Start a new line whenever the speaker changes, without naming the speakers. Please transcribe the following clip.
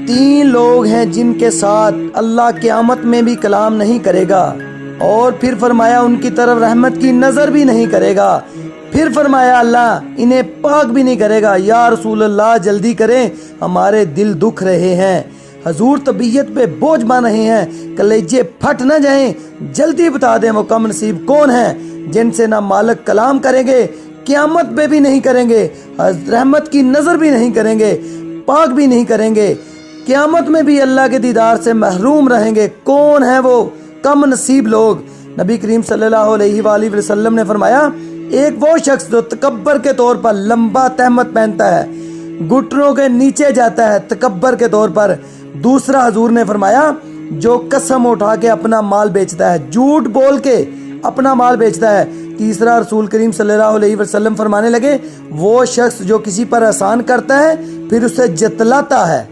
तीन लोग हैं जिनके साथ अल्लाह क़यामत में भी कलाम नहीं करेगा, और फिर फरमाया उनकी तरफ रहमत की नज़र भी नहीं करेगा। फिर फरमाया अल्लाह इन्हें पाक भी नहीं करेगा। या रसूल अल्लाह जल्दी करें, हमारे दिल दुख रहे हैं, हजूर तबीयत पे बोझ बन रहे हैं, कलेजे फट न जाएं, जल्दी बता दें वो कम नसीब कौन है जिनसे ना मालिक कलाम करेंगे, क़यामत पे भी नहीं करेंगे, रहमत की नज़र भी नहीं करेंगे, पाक भी नहीं करेंगे, क़यामत में भी अल्लाह के दीदार से महरूम रहेंगे। कौन है वो कम नसीब लोग? नबी करीम सल्लल्लाहु अलैहि वसल्लम ने फरमाया, एक वो शख्स जो तकब्बर के तौर पर लंबा तहमत पहनता है, घुटनों के नीचे जाता है तकब्बर के तौर पर। दूसरा हजूर ने फरमाया जो कसम उठा के अपना माल बेचता है, झूठ बोल के अपना माल बेचता है। तीसरा रसूल करीम सल्लल्लाहु अलैहि वसल्लम फरमाने लगे, वो शख्स जो किसी पर एहसान करता है फिर उसे जतलाता है।